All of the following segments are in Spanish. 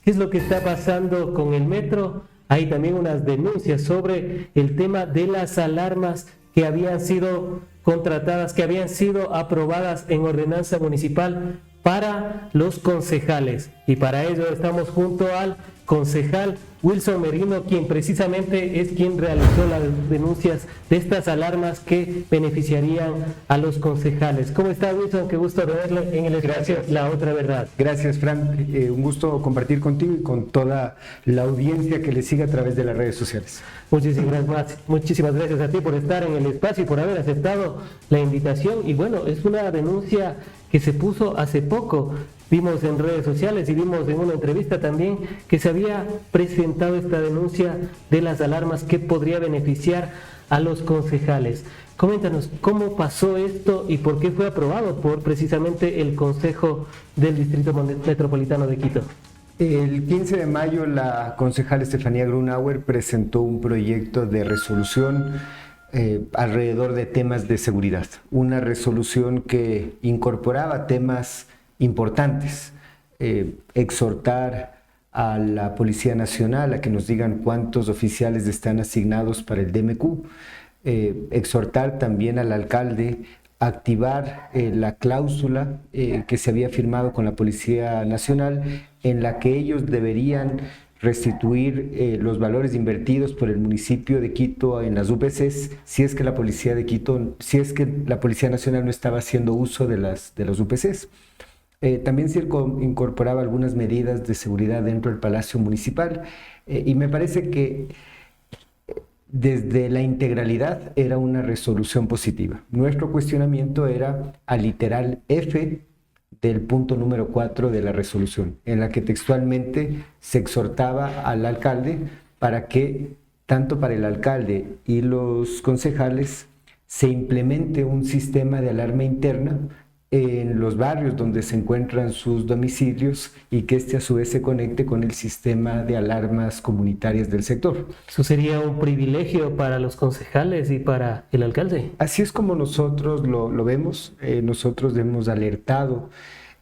¿Qué es lo que está pasando con el metro? Hay también unas denuncias sobre el tema de las alarmas que habían sido contratadas, que habían sido aprobadas en ordenanza municipal para los concejales. Y para ello estamos junto al concejal Wilson Merino, quien precisamente es quien realizó las denuncias de estas alarmas que beneficiarían a los concejales. ¿Cómo está, Wilson? Qué gusto verle en el espacio La Otra Verdad. Gracias, Fran. Un gusto compartir contigo y con toda la audiencia que le sigue a través de las redes sociales. Muchísimas gracias a ti por estar en el espacio y por haber aceptado la invitación. Y bueno, es una denuncia que se puso hace poco. Vimos en redes sociales y vimos en una entrevista también que se había presentado esta denuncia de las alarmas que podría beneficiar a los concejales. Coméntanos cómo pasó esto y por qué fue aprobado por precisamente el Consejo del Distrito Metropolitano de Quito. El 15 de mayo la concejal Estefanía Grunauer presentó un proyecto de resolución alrededor de temas de seguridad. Una resolución que incorporaba temas importantes, exhortar a la Policía Nacional a que nos digan cuántos oficiales están asignados para el DMQ, exhortar también al alcalde a activar la cláusula que se había firmado con la Policía Nacional en la que ellos deberían restituir los valores invertidos por el municipio de Quito en las UPCs si es que la Policía de Quito, si es que la Policía Nacional no estaba haciendo uso de las UPCs. También se incorporaba algunas medidas de seguridad dentro del Palacio Municipal y me parece que desde la integralidad era una resolución positiva. Nuestro cuestionamiento era al literal F del punto número 4 de la resolución, en la que textualmente se exhortaba al alcalde para que, tanto para el alcalde y los concejales, se implemente un sistema de alarma interna en los barrios donde se encuentran sus domicilios y que este a su vez se conecte con el sistema de alarmas comunitarias del sector. ¿Eso sería un privilegio para los concejales y para el alcalde? Así es como nosotros lo vemos. Nosotros hemos alertado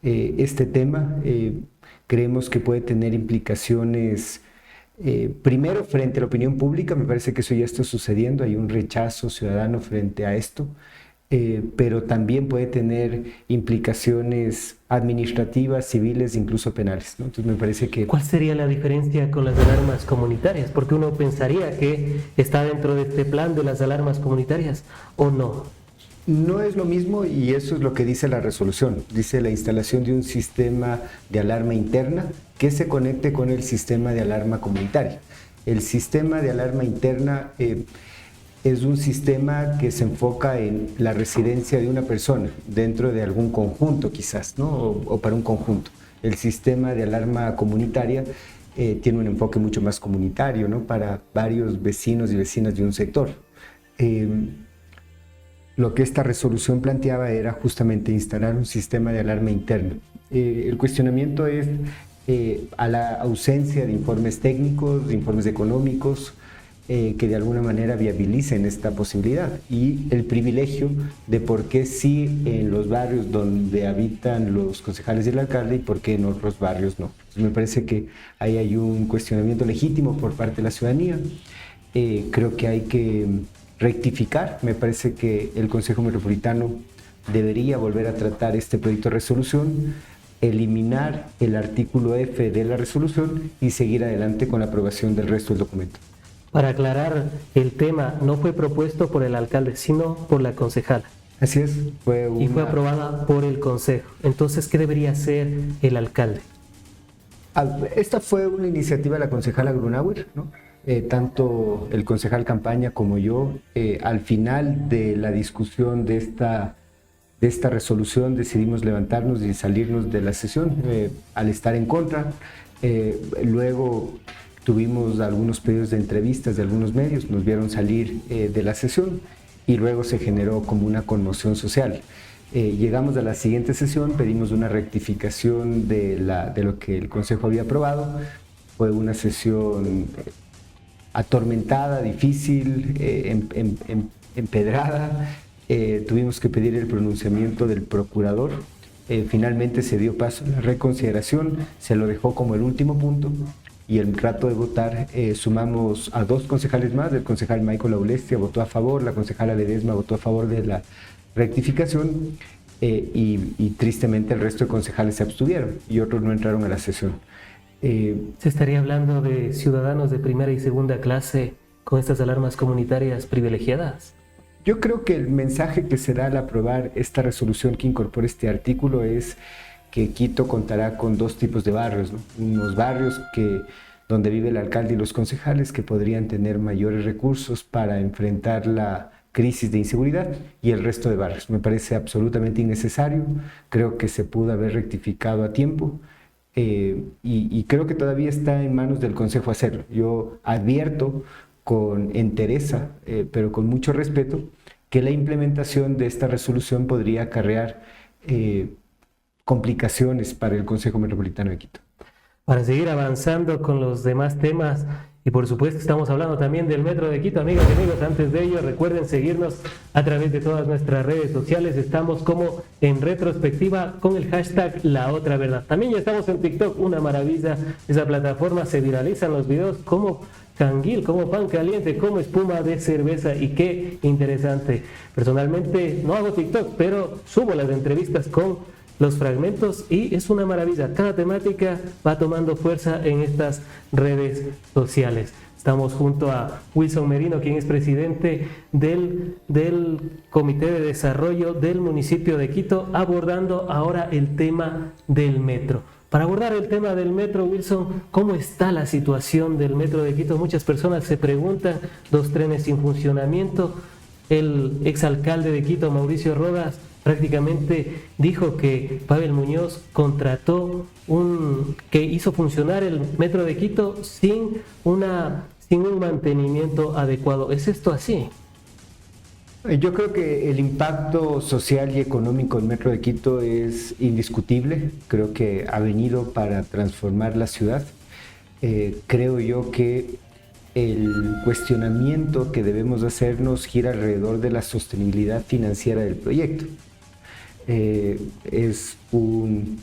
este tema. Creemos que puede tener implicaciones primero frente a la opinión pública. Me parece que eso ya está sucediendo. Hay un rechazo ciudadano frente a esto. Pero también puede tener implicaciones administrativas, civiles, incluso penales, ¿no? Entonces me parece que... ¿Cuál sería la diferencia con las alarmas comunitarias? Porque uno pensaría que está dentro de este plan de las alarmas comunitarias, ¿o no? No es lo mismo y eso es lo que dice la resolución. Dice la instalación de un sistema de alarma interna que se conecte con el sistema de alarma comunitaria. El sistema de alarma interna... es un sistema que se enfoca en la residencia de una persona dentro de algún conjunto quizás, ¿no? O para un conjunto. El sistema de alarma comunitaria tiene un enfoque mucho más comunitario, ¿no? Para varios vecinos y vecinas de un sector. Lo que esta resolución planteaba era justamente instalar un sistema de alarma interno. El cuestionamiento es a la ausencia de informes técnicos, de informes económicos, que de alguna manera viabilicen esta posibilidad y el privilegio de por qué sí en los barrios donde habitan los concejales y el alcalde y por qué en otros barrios no. Entonces me parece que ahí hay un cuestionamiento legítimo por parte de la ciudadanía. Creo que hay que rectificar. Me parece que el Consejo Metropolitano debería volver a tratar este proyecto de resolución, eliminar el artículo F de la resolución y seguir adelante con la aprobación del resto del documento. Para aclarar, el tema no fue propuesto por el alcalde, sino por la concejala. Así es. Y fue aprobada por el consejo. Entonces, ¿qué debería hacer el alcalde? Esta fue una iniciativa de la concejala Grunauer, ¿no? Tanto el concejal Campaña como yo, al final de la discusión de esta resolución decidimos levantarnos y salirnos de la sesión al estar en contra. Luego tuvimos algunos pedidos de entrevistas de algunos medios, nos vieron salir de la sesión y luego se generó como una conmoción social. Llegamos a la siguiente sesión, pedimos una rectificación de lo que el Consejo había aprobado. Fue una sesión atormentada, difícil, empedrada. Tuvimos que pedir el pronunciamiento del procurador finalmente se dio paso a la reconsideración, se lo dejó como el último punto y el rato de votar sumamos a 2 concejales más. El concejal Michael Aulestia votó a favor, la concejala Ledesma votó a favor de la rectificación y tristemente el resto de concejales se abstuvieron y otros no entraron a la sesión. ¿Se estaría hablando de ciudadanos de primera y segunda clase con estas alarmas comunitarias privilegiadas? Yo creo que el mensaje que se da al aprobar esta resolución que incorpora este artículo es que Quito contará con 2 tipos de barrios, ¿no? Unos barrios donde vive el alcalde y los concejales que podrían tener mayores recursos para enfrentar la crisis de inseguridad y el resto de barrios. Me parece absolutamente innecesario, creo que se pudo haber rectificado a tiempo y creo que todavía está en manos del Consejo hacerlo. Yo advierto con entereza, pero con mucho respeto, que la implementación de esta resolución podría acarrear complicaciones para el Consejo Metropolitano de Quito. Para seguir avanzando con los demás temas, y por supuesto estamos hablando también del Metro de Quito, amigas y amigos, antes de ello recuerden seguirnos a través de todas nuestras redes sociales, estamos como en retrospectiva con el hashtag La Otra Verdad. También ya estamos en TikTok, una maravilla, esa plataforma, se viralizan los videos como canguil, como pan caliente, como espuma de cerveza y qué interesante. Personalmente no hago TikTok, pero subo las entrevistas con los fragmentos y es una maravilla. Cada temática va tomando fuerza en estas redes sociales. Estamos junto a Wilson Merino, quien es presidente del Comité de Desarrollo del municipio de Quito, abordando ahora el tema del metro. Para abordar el tema del metro, Wilson, ¿cómo está la situación del metro de Quito? Muchas personas se preguntan, 2 trenes sin funcionamiento. El exalcalde de Quito, Mauricio Rodas, prácticamente dijo que Pavel Muñoz contrató que hizo funcionar el metro de Quito sin un mantenimiento adecuado. ¿Es esto así? Yo creo que el impacto social y económico del Metro de Quito es indiscutible. Creo que ha venido para transformar la ciudad. Creo yo que el cuestionamiento que debemos hacernos gira alrededor de la sostenibilidad financiera del proyecto. Es un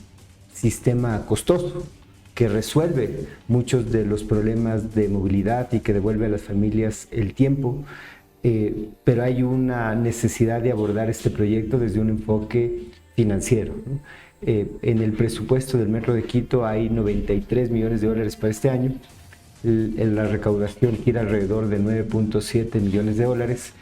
sistema costoso que resuelve muchos de los problemas de movilidad y que devuelve a las familias el tiempo. Pero hay una necesidad de abordar este proyecto desde un enfoque financiero, ¿no? En el presupuesto del Metro de Quito hay 93 millones de dólares para este año. La recaudación gira alrededor de 9.7 millones de dólares.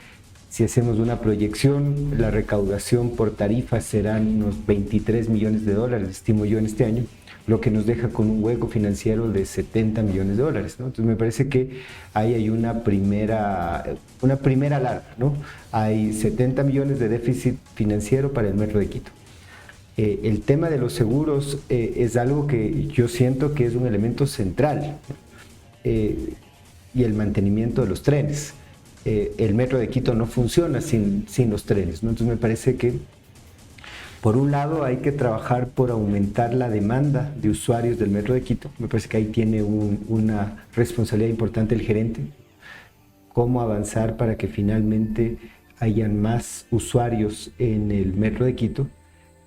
Si hacemos una proyección, la recaudación por tarifa serán unos 23 millones de dólares, estimo yo, en este año, lo que nos deja con un hueco financiero de 70 millones de dólares, ¿no? Entonces me parece que ahí hay una primera alarma, ¿no? Hay 70 millones de déficit financiero para el Metro de Quito. El tema de los seguros es algo que yo siento que es un elemento central, y el mantenimiento de los trenes. El Metro de Quito no funciona sin los trenes, ¿no? Entonces me parece que por un lado hay que trabajar por aumentar la demanda de usuarios del Metro de Quito. Me parece que ahí tiene una responsabilidad importante el gerente. Cómo avanzar para que finalmente hayan más usuarios en el Metro de Quito.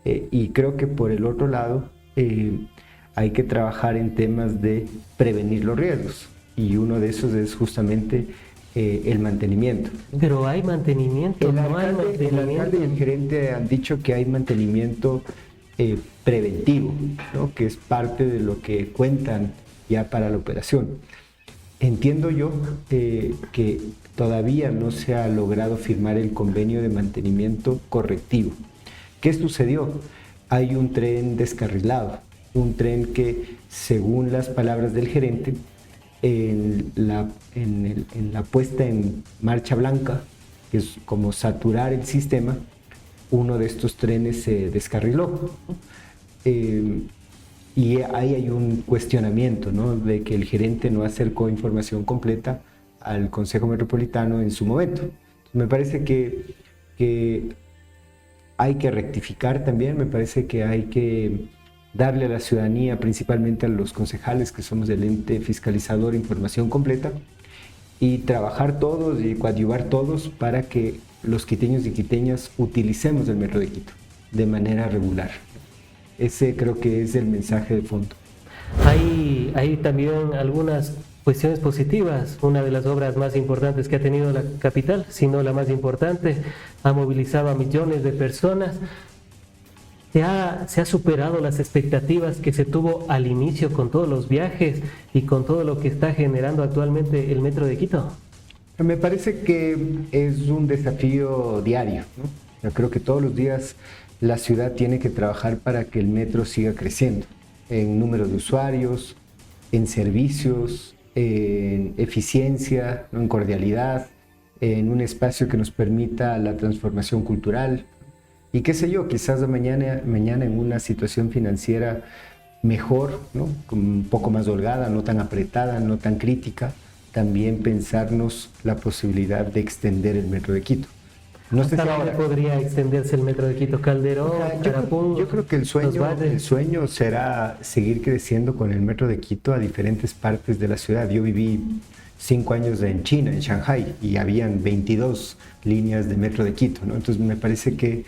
Y creo que por el otro lado hay que trabajar en temas de prevenir los riesgos. Y uno de esos es justamente el mantenimiento. Pero hay mantenimiento, no hay mantenimiento. El alcalde y el gerente han dicho que hay mantenimiento preventivo, ¿no? Que es parte de lo que cuentan ya para la operación. Entiendo yo que todavía no se ha logrado firmar el convenio de mantenimiento correctivo. ¿Qué sucedió? Hay un tren descarrilado, un tren que, según las palabras del gerente, en la puesta en marcha blanca, que es como saturar el sistema, uno de estos trenes se descarriló. Y ahí hay un cuestionamiento, ¿no? De que el gerente no acercó información completa al Consejo Metropolitano en su momento. Me parece que hay que rectificar también, me parece que hay que darle a la ciudadanía, principalmente a los concejales, que somos el ente fiscalizador, información completa, y trabajar todos y coadyuvar todos para que los quiteños y quiteñas utilicemos el Metro de Quito de manera regular. Ese creo que es el mensaje de fondo. Hay también algunas cuestiones positivas. Una de las obras más importantes que ha tenido la capital, si no la más importante, ha movilizado a millones de personas. Se ha superado las expectativas que se tuvo al inicio con todos los viajes y con todo lo que está generando actualmente el Metro de Quito. Me parece que es un desafío diario, ¿no? Yo creo que todos los días la ciudad tiene que trabajar para que el metro siga creciendo en número de usuarios, en servicios, en eficiencia, ¿no? En cordialidad, en un espacio que nos permita la transformación cultural. Y qué sé yo, quizás de mañana en una situación financiera mejor, ¿no? Un poco más holgada, no tan apretada, no tan crítica, también pensarnos la posibilidad de extender el metro de Quito. No sé ¿Hasta si dónde ahora, podría extenderse el Metro de Quito? Calderón, o sea, Carapún, yo creo que Los el Valles. sueño será seguir creciendo con el metro de Quito a diferentes partes de la ciudad. Yo viví 5 años en China, en Shanghai, y habían 22 líneas de metro de Quito, ¿no? Entonces me parece que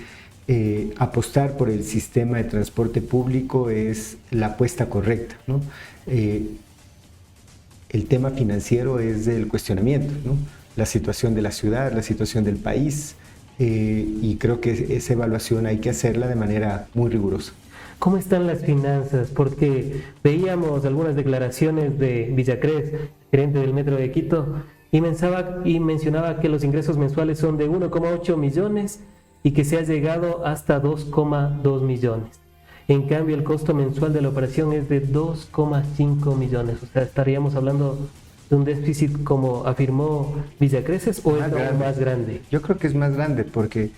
apostar por el sistema de transporte público es la apuesta correcta, ¿no? El tema financiero es el cuestionamiento, ¿no? La situación de la ciudad, la situación del país, y creo que esa evaluación hay que hacerla de manera muy rigurosa. ¿Cómo están las finanzas? Porque veíamos algunas declaraciones de Villacrés, gerente del Metro de Quito, y mencionaba que los ingresos mensuales son de 1,8 millones y que se ha llegado hasta 2,2 millones. En cambio, el costo mensual de la operación es de 2,5 millones. O sea, estaríamos hablando de un déficit, como afirmó Villacreses, o es aún más grande. Yo creo que es más grande porque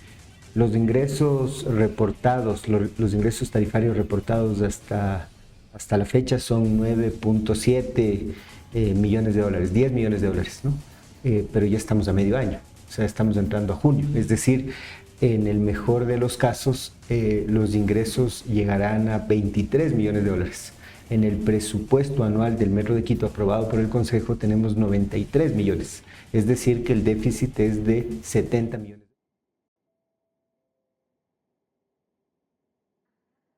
los ingresos reportados, los ingresos tarifarios reportados hasta la fecha son 9,7 millones de dólares, 10 millones de dólares, ¿no? Pero ya estamos a medio año, o sea, estamos entrando a junio. Es decir, en el mejor de los casos, los ingresos llegarán a 23 millones de dólares. En el presupuesto anual del Metro de Quito aprobado por el Consejo tenemos 93 millones, es decir, que el déficit es de 70 millones.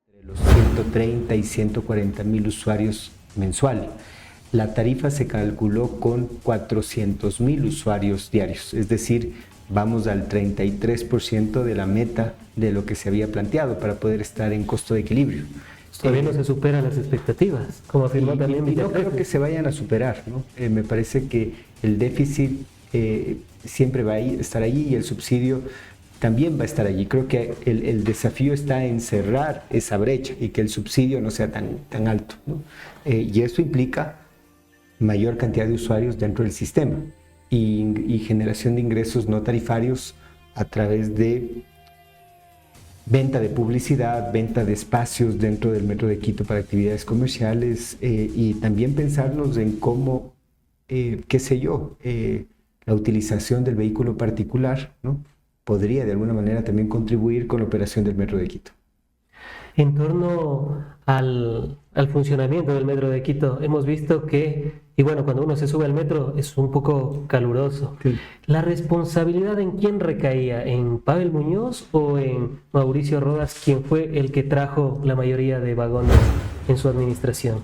Entre los 130 y 140 mil usuarios mensual. La tarifa se calculó con 400 mil usuarios diarios, es decir, vamos al 33% de la meta de lo que se había planteado para poder estar en costo de equilibrio. Todavía no se superan las expectativas, como afirmó también Y no Villacrés. creo que se vayan a superar, ¿no? Me parece que el déficit siempre va a estar allí y el subsidio también va a estar allí. Creo que el desafío está en cerrar esa brecha y que el subsidio no sea tan alto, ¿no? Y eso implica mayor cantidad de usuarios dentro del sistema y generación de ingresos no tarifarios a través de venta de publicidad, venta de espacios dentro del Metro de Quito para actividades comerciales, y también pensarnos en cómo, qué sé yo, la utilización del vehículo particular, ¿no? Podría de alguna manera también contribuir con la operación del Metro de Quito. En torno al funcionamiento del Metro de Quito, hemos visto que, y bueno, cuando uno se sube al metro es un poco caluroso. Sí. ¿La responsabilidad en quién recaía? ¿En Pavel Muñoz o en Mauricio Rodas, quien fue el que trajo la mayoría de vagones en su administración?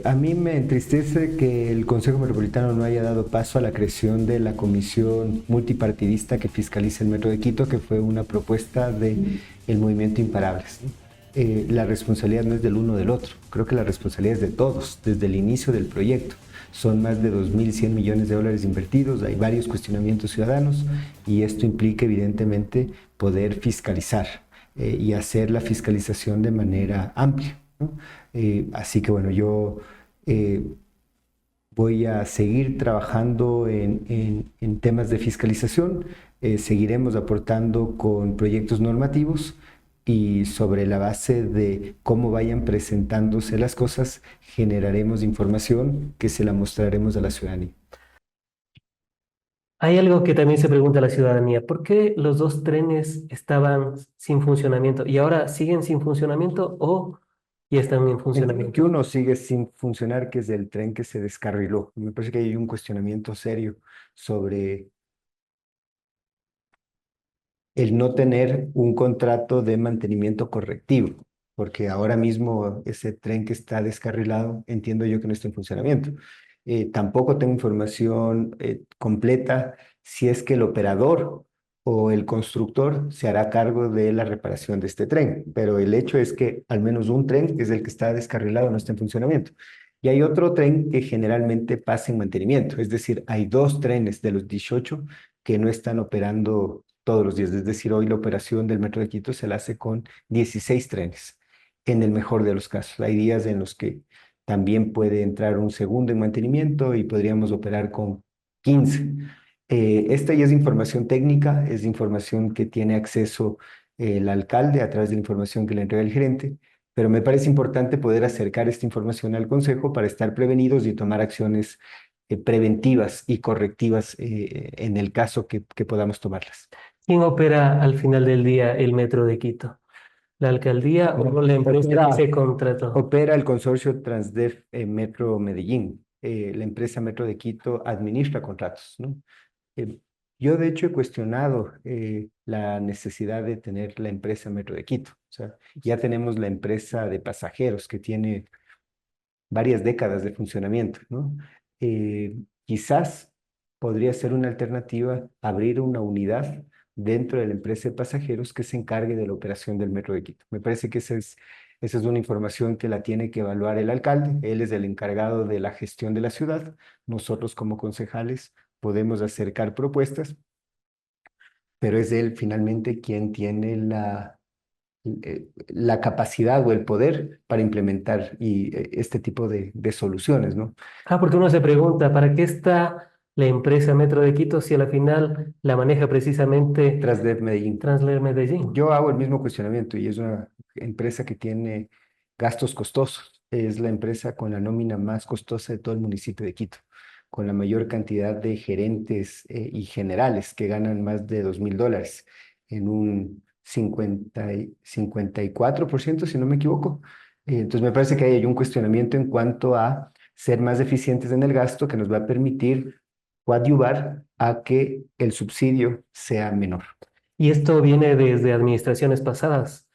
A mí me entristece que el Consejo Metropolitano no haya dado paso a la creación de la comisión multipartidista que fiscaliza el Metro de Quito, que fue una propuesta del Movimiento Imparables, ¿no? La responsabilidad no es del uno o del otro, creo que la responsabilidad es de todos, desde el inicio del proyecto. Son más de 2.100 millones de dólares invertidos, hay varios cuestionamientos ciudadanos y esto implica evidentemente poder fiscalizar y hacer la fiscalización de manera amplia, ¿no? Así que bueno, yo voy a seguir trabajando en temas de fiscalización, seguiremos aportando con proyectos normativos y sobre la base de cómo vayan presentándose las cosas, generaremos información que se la mostraremos a la ciudadanía. Hay algo que también se pregunta la ciudadanía: ¿por qué los dos trenes estaban sin funcionamiento y ahora siguen sin funcionamiento o ya están en Entiendo que funcionamiento? uno sigue sin funcionar, que es el tren que se descarriló. Me parece que hay un cuestionamiento serio sobre el no tener un contrato de mantenimiento correctivo. porque ahora mismo ese tren que está descarrilado, entiendo yo que no está en funcionamiento. Tampoco tengo información completa si es que el operador o el constructor se hará cargo de la reparación de este tren, pero el hecho es que al menos un tren, que es el que está descarrilado, no está en funcionamiento. Y hay otro tren que generalmente pasa en mantenimiento, es decir, hay dos trenes de los 18 que no están operando todos los días. Es decir, hoy la operación del Metro de Quito se la hace con 16 trenes, en el mejor de los casos. Hay días en los que también puede entrar un segundo en mantenimiento y podríamos operar con 15. Esta ya es información técnica, es información que tiene acceso el alcalde a través de la información que le entrega el gerente, pero me parece importante poder acercar esta información al consejo para estar prevenidos y tomar acciones preventivas y correctivas en el caso que podamos tomarlas. ¿Quién opera al final del día el Metro de Quito? ¿La alcaldía o la empresa que se contrató? Opera el consorcio Transdev Metro Medellín. La empresa Metro de Quito administra contratos, ¿no? Eh, yo de hecho he cuestionado la necesidad de tener la empresa Metro de Quito. O sea, ya tenemos la empresa de pasajeros que tiene varias décadas de funcionamiento, ¿no? Eh, Quizás podría ser una alternativa abrir una unidad dentro de la empresa de pasajeros que se encargue de la operación del Metro de Quito. Me parece que esa es una información que la tiene que evaluar el alcalde. Él es el encargado de la gestión de la ciudad. Nosotros como concejales podemos acercar propuestas, pero es él finalmente quien tiene la capacidad o el poder para implementar este tipo de soluciones, ¿no? Porque uno se pregunta, ¿para qué está la empresa Metro de Quito si a la final la maneja precisamente Tras de Medellín. Transler Medellín? Yo hago el mismo cuestionamiento y es una empresa que tiene gastos costosos. Es la empresa con la nómina más costosa de todo el municipio de Quito, con la mayor cantidad de gerentes y generales que ganan más de $2.000 en un 54%, si no me equivoco. Entonces me parece que hay un cuestionamiento en cuanto a ser más eficientes en el gasto que nos va a permitir coadyuvar a que el subsidio sea menor. Y esto viene desde administraciones pasadas.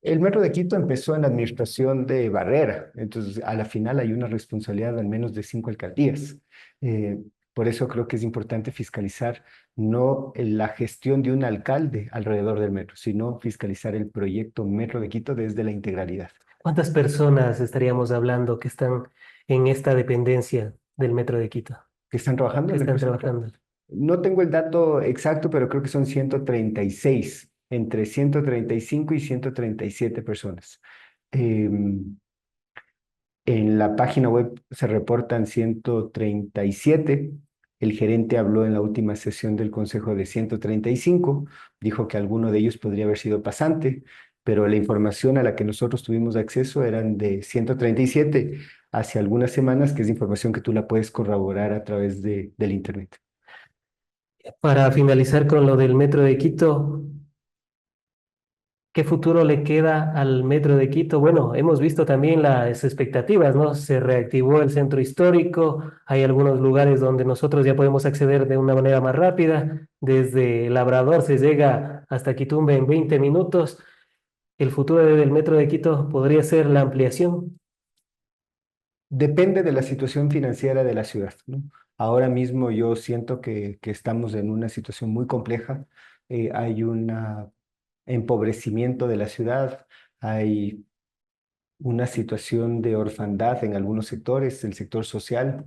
El Metro de Quito empezó en la administración de Barrera, entonces a la final hay una responsabilidad de al menos de 5 alcaldías. Eh, por eso creo que es importante fiscalizar no la gestión de un alcalde alrededor del metro, sino fiscalizar el proyecto Metro de Quito desde la integralidad. ¿Cuántas personas estaríamos hablando que están en esta dependencia del Metro de Quito, ¿Que están trabajando que en la están empresa Metro? trabajando? No tengo el dato exacto, pero creo que son 136, entre 135 y 137 personas. Em, En la página web se reportan 137. El gerente habló en la última sesión del consejo de 135. Dijo que alguno de ellos podría haber sido pasante, pero la información a la que nosotros tuvimos acceso eran de 137 hace algunas semanas, que es información que tú la puedes corroborar a través del internet. Para finalizar con lo del Metro de Quito, ¿qué futuro le queda al Metro de Quito? Bueno, hemos visto también las expectativas, ¿no? Se reactivó el centro histórico, hay algunos lugares donde nosotros ya podemos acceder de una manera más rápida. Desde Labrador se llega hasta Quitumbe en 20 minutos. El futuro del Metro de Quito podría ser la ampliación. Depende de la situación financiera de la ciudad, ¿no? Ahora mismo yo siento que estamos en una situación muy compleja. Hay un empobrecimiento de la ciudad, hay una situación de orfandad en algunos sectores, el sector social.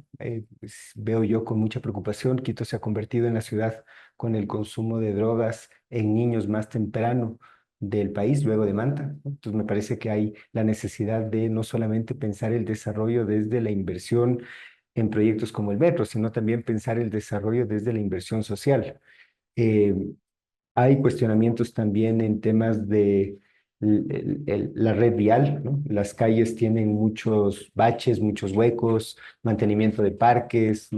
Pues, veo yo con mucha preocupación. Quito se ha convertido en la ciudad con el consumo de drogas en niños más temprano del país, luego de Manta, ¿no? Entonces me parece que hay la necesidad de no solamente pensar el desarrollo desde la inversión en proyectos como el metro, sino también pensar el desarrollo desde la inversión social. Eh, Hay cuestionamientos también en temas de la red vial, ¿no? Las calles tienen muchos baches, muchos huecos, mantenimiento de parques,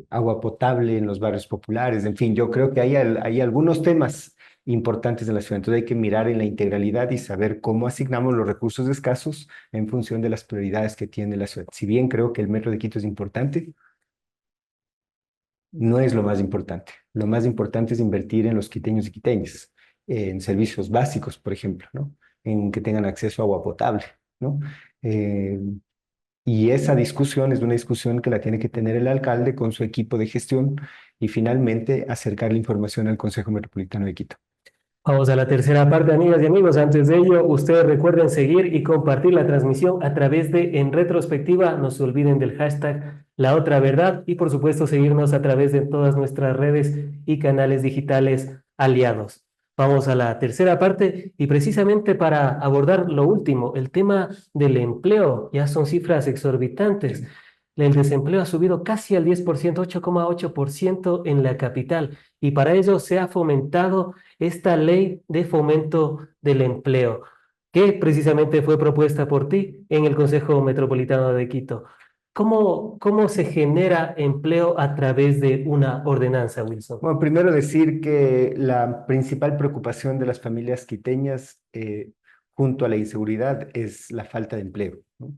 agua potable en los barrios populares, en fin, yo creo que hay algunos temas importantes en la ciudad, entonces hay que mirar en la integralidad y saber cómo asignamos los recursos escasos en función de las prioridades que tiene la ciudad. Si bien creo que el Metro de Quito es importante, no es lo más importante. Lo más importante es invertir en los quiteños y quiteñas, en servicios básicos, por ejemplo, ¿no? en que tengan acceso a agua potable, ¿no? Eh, y esa discusión es una discusión que la tiene que tener el alcalde con su equipo de gestión y finalmente acercar la información al Consejo Metropolitano de Quito. Vamos a la tercera parte, amigas y amigos. Antes de ello, ustedes recuerden seguir y compartir la transmisión a través de En Retrospectiva. No se olviden del hashtag La Otra Verdad y, por supuesto, seguirnos a través de todas nuestras redes y canales digitales aliados. Vamos a la tercera parte y precisamente para abordar lo último, el tema del empleo. Ya son cifras exorbitantes. El desempleo ha subido casi al 10%, 8,8% en la capital, y para ello se ha fomentado esta ley de fomento del empleo, que precisamente fue propuesta por ti en el Consejo Metropolitano de Quito. ¿Cómo se genera empleo a través de una ordenanza, Wilson? Bueno, primero decir que la principal preocupación de las familias quiteñas, junto a la inseguridad, es la falta de empleo, ¿no?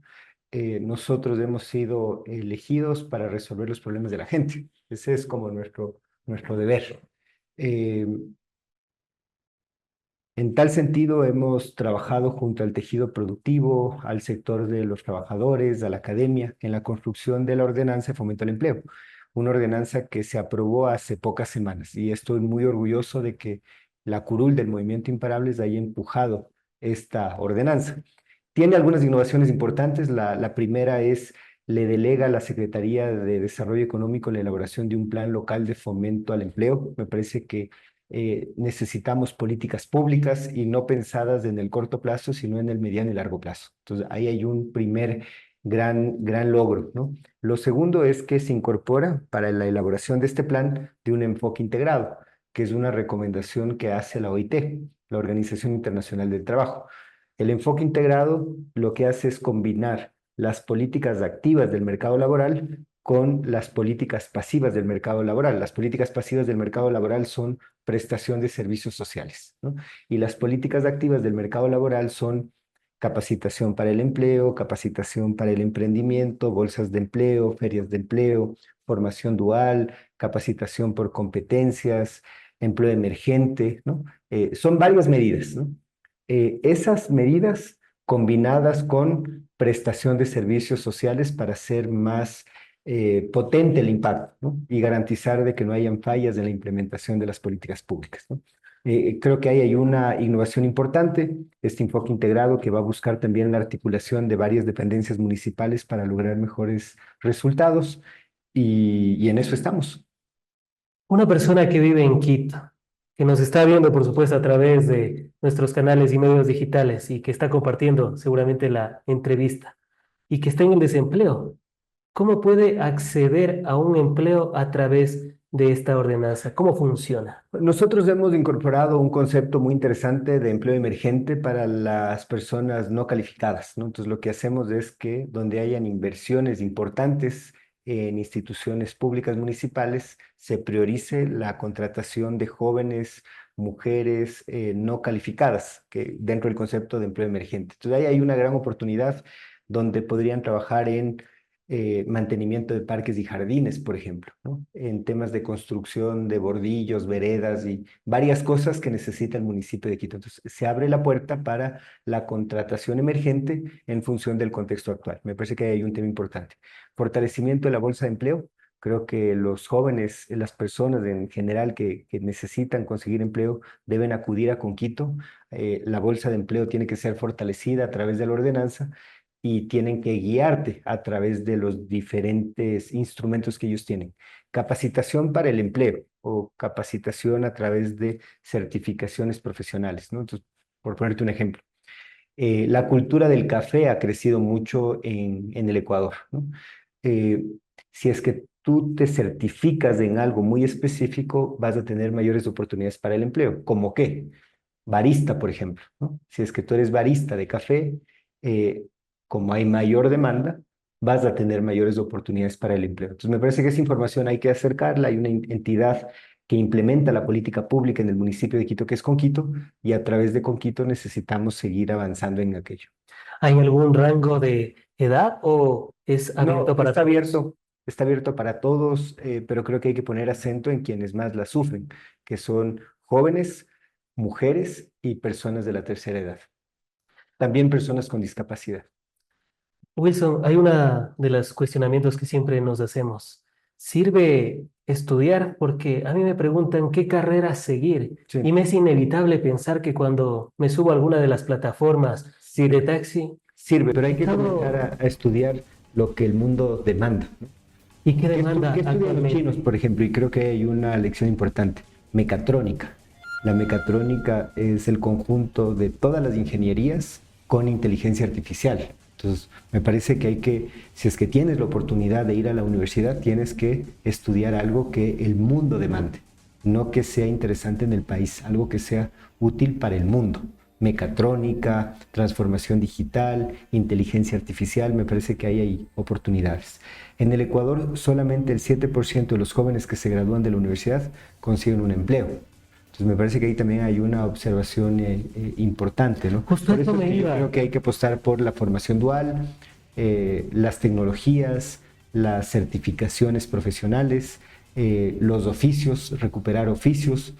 Nosotros hemos sido elegidos para resolver los problemas de la gente. Ese es como nuestro deber. Eh, En tal sentido, hemos trabajado junto al tejido productivo, al sector de los trabajadores, a la academia, en la construcción de la ordenanza de fomento al empleo, una ordenanza que se aprobó hace pocas semanas y estoy muy orgulloso de que la curul del Movimiento Imparables haya empujado esta ordenanza. Tiene algunas innovaciones importantes. La primera es, le delega a la Secretaría de Desarrollo Económico la elaboración de un plan local de fomento al empleo. Me parece que necesitamos políticas públicas y no pensadas en el corto plazo, sino en el mediano y largo plazo. Entonces, ahí hay un primer gran logro, ¿no? Lo segundo es que se incorpora para la elaboración de este plan de un enfoque integrado, que es una recomendación que hace la OIT, la Organización Internacional del Trabajo. El enfoque integrado lo que hace es combinar las políticas activas del mercado laboral con las políticas pasivas del mercado laboral. Las políticas pasivas del mercado laboral son prestación de servicios sociales, ¿no? Y las políticas activas del mercado laboral son capacitación para el empleo, capacitación para el emprendimiento, bolsas de empleo, ferias de empleo, formación dual, capacitación por competencias, empleo emergente, ¿no? Son varias medidas, ¿no? Esas medidas combinadas con prestación de servicios sociales para hacer más potente el impacto, ¿no? Y garantizar de que no hayan fallas en la implementación de las políticas públicas, ¿no? Creo que ahí hay una innovación importante, este enfoque integrado que va a buscar también la articulación de varias dependencias municipales para lograr mejores resultados y en eso estamos. Una persona que vive en Quito, que nos está viendo, por supuesto, a través de nuestros canales y medios digitales y que está compartiendo seguramente la entrevista y que está en el desempleo, ¿cómo puede acceder a un empleo a través de esta ordenanza? ¿Cómo funciona? Nosotros hemos incorporado un concepto muy interesante de empleo emergente para las personas no calificadas, ¿no? Entonces, lo que hacemos es que donde hayan inversiones importantes en instituciones públicas municipales, se priorice la contratación de jóvenes, mujeres no calificadas, que dentro del concepto de empleo emergente. Entonces, ahí hay una gran oportunidad donde podrían trabajar en mantenimiento de parques y jardines, por ejemplo, ¿no? En temas de construcción de bordillos, veredas y varias cosas que necesita el municipio de Quito. Entonces, se abre la puerta para la contratación emergente en función del contexto actual. Me parece que hay un tema importante. Fortalecimiento de la bolsa de empleo. Creo que los jóvenes, las personas en general que necesitan conseguir empleo deben acudir a Conquito. La bolsa de empleo tiene que ser fortalecida a través de la ordenanza y tienen que guiarte a través de los diferentes instrumentos que ellos tienen. Capacitación para el empleo o capacitación a través de certificaciones profesionales, ¿no? Entonces, por ponerte un ejemplo, la cultura del café ha crecido mucho en el Ecuador, ¿no? Eh, si es que tú te certificas en algo muy específico, vas a tener mayores oportunidades para el empleo. ¿Cómo qué? Barista, por ejemplo, ¿no? Si es que tú eres barista de café, eh, como hay mayor demanda, vas a tener mayores oportunidades para el empleo. Entonces, me parece que esa información hay que acercarla. Hay una entidad que implementa la política pública en el municipio de Quito, que es Conquito, y a través de Conquito necesitamos seguir avanzando en aquello. ¿Hay algún rango de edad o es No, abierto para todos? está abierto para todos, pero creo que hay que poner acento en quienes más la sufren, que son jóvenes, mujeres y personas de la tercera edad. también personas con discapacidad. Wilson, hay una de los cuestionamientos que siempre nos hacemos. ¿Sirve estudiar? Porque a mí me preguntan qué carrera seguir Sí, y me es inevitable pensar que cuando me subo a alguna de las plataformas de taxi, sirve, pero hay que comenzar claro, a estudiar lo que el mundo demanda, ¿no? ¿y qué ¿Qué, demanda qué estudian los chinos, actualmente? por ejemplo? Y creo que hay una lección importante, mecatrónica. La mecatrónica es el conjunto de todas las ingenierías con inteligencia artificial. Entonces, me parece que hay que, si es que tienes la oportunidad de ir a la universidad, tienes que estudiar algo que el mundo demande, no que sea interesante en el país, algo que sea útil para el mundo. Mecatrónica, transformación digital, inteligencia artificial, me parece que ahí hay oportunidades. En el Ecuador, solamente el 7% de los jóvenes que se gradúan de la universidad consiguen un empleo. Entonces me parece que ahí también hay una observación importante, ¿no? Justo Por esto eso es me que yo iba. creo que hay que apostar por la formación dual, las tecnologías, las certificaciones profesionales, los oficios, recuperar oficios,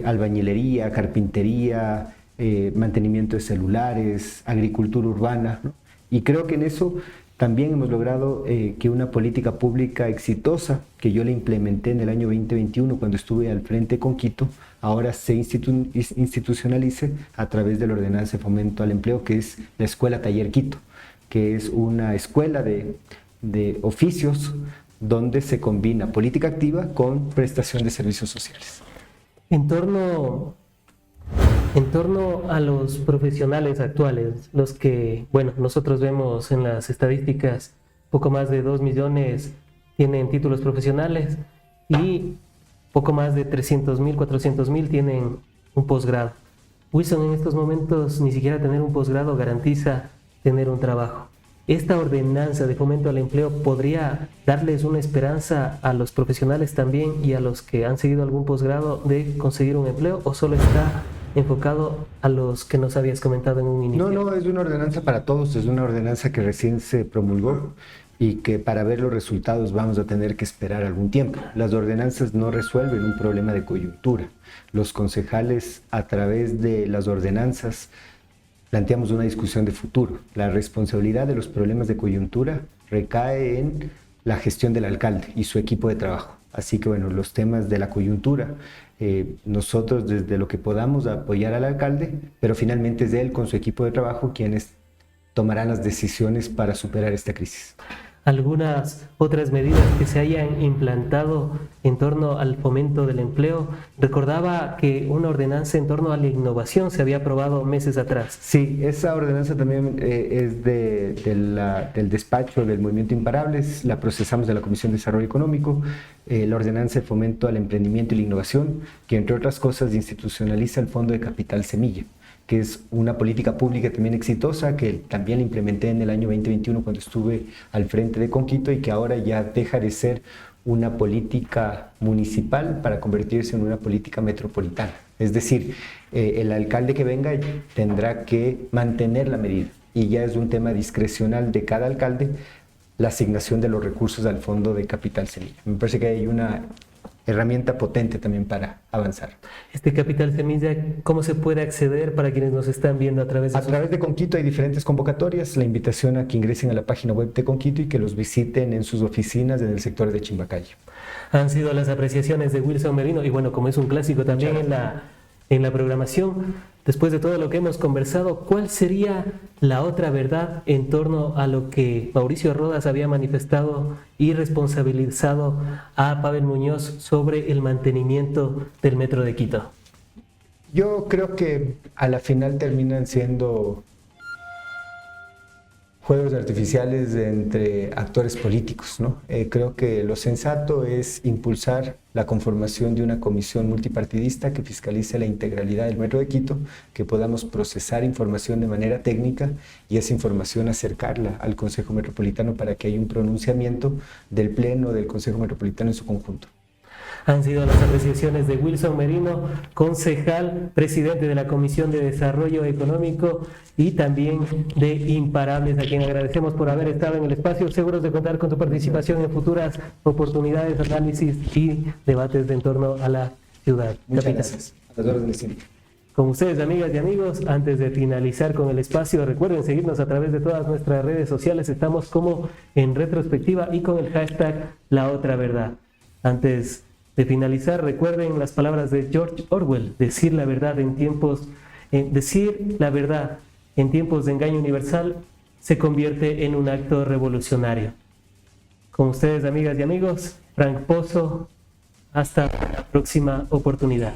albañilería, carpintería, mantenimiento de celulares, agricultura urbana, ¿no? Y creo que en eso también hemos logrado que una política pública exitosa, que yo la implementé en el año 2021 cuando estuve al frente con Quito, ahora se institucionalice a través de la Ordenanza de Fomento al Empleo, que es la Escuela Taller Quito, que es una escuela de oficios donde se combina política activa con prestación de servicios sociales. En torno, en torno a los profesionales actuales, los que, bueno, nosotros vemos en las estadísticas, poco más de 2 millones tienen títulos profesionales y poco más de 300.000, 400.000 tienen un posgrado. Wilson, en estos momentos ni siquiera tener un posgrado garantiza tener un trabajo. ¿Esta ordenanza de fomento al empleo podría darles una esperanza a los profesionales también y a los que han seguido algún posgrado de conseguir un empleo, o solo está enfocado a los que nos habías comentado en un inicio? No, es una ordenanza para todos, es una ordenanza que recién se promulgó y que para ver los resultados vamos a tener que esperar algún tiempo. Las ordenanzas no resuelven un problema de coyuntura. Los concejales, a través de las ordenanzas, planteamos una discusión de futuro. La responsabilidad de los problemas de coyuntura recae en la gestión del alcalde y su equipo de trabajo. Así que bueno, los temas de la coyuntura, nosotros desde lo que podamos apoyar al alcalde, pero finalmente es él con su equipo de trabajo quienes tomarán las decisiones para superar esta crisis. Algunas otras medidas que se hayan implantado en torno al fomento del empleo. Recordaba que una ordenanza en torno a la innovación se había aprobado meses atrás. Sí, esa ordenanza también es del despacho del Movimiento Imparables, la procesamos de la Comisión de Desarrollo Económico, la ordenanza de fomento al emprendimiento y la innovación, que entre otras cosas institucionaliza el Fondo de Capital Semilla, que es una política pública también exitosa, que también la implementé en el año 2021 cuando estuve al frente de Conquito y que ahora ya deja de ser una política municipal para convertirse en una política metropolitana. Es decir, el alcalde que venga tendrá que mantener la medida y ya es un tema discrecional de cada alcalde la asignación de los recursos al Fondo de Capital Semilla. Me parece que hay una herramienta potente también para avanzar. Este Capital Semilla, ¿cómo se puede acceder para quienes nos están viendo a través de A través de Conquito hay diferentes convocatorias, la invitación a que ingresen a la página web de Conquito y que los visiten en sus oficinas en el sector de Chimbacayo. Han sido las apreciaciones de Wilson Merino y bueno, como es un clásico también en la programación, después de todo lo que hemos conversado, ¿cuál sería la otra verdad en torno a lo que Mauricio Rodas había manifestado y responsabilizado a Pavel Muñoz sobre el mantenimiento del Metro de Quito? Yo creo que a la final terminan siendo juegos artificiales entre actores políticos, ¿no? Creo que lo sensato es impulsar la conformación de una comisión multipartidista que fiscalice la integralidad del Metro de Quito, que podamos procesar información de manera técnica y esa información acercarla al Consejo Metropolitano para que haya un pronunciamiento del Pleno del Consejo Metropolitano en su conjunto. Han sido las apreciaciones de Wilson Merino, concejal, presidente de la Comisión de Desarrollo Económico y también de Imparables, a quien agradecemos por haber estado en el espacio, seguros de contar con tu participación en futuras oportunidades, análisis y debates de en torno a la ciudad. Muchas gracias. A las órdenes siempre. Con ustedes, amigas y amigos, antes de finalizar con el espacio, recuerden seguirnos a través de todas nuestras redes sociales. Estamos como En Retrospectiva y con el hashtag La Otra Verdad. Antes de finalizar, recuerden las palabras de George Orwell: decir la verdad en tiempos de engaño universal se convierte en un acto revolucionario. Con ustedes, amigas y amigos, Frank Pozo, hasta la próxima oportunidad.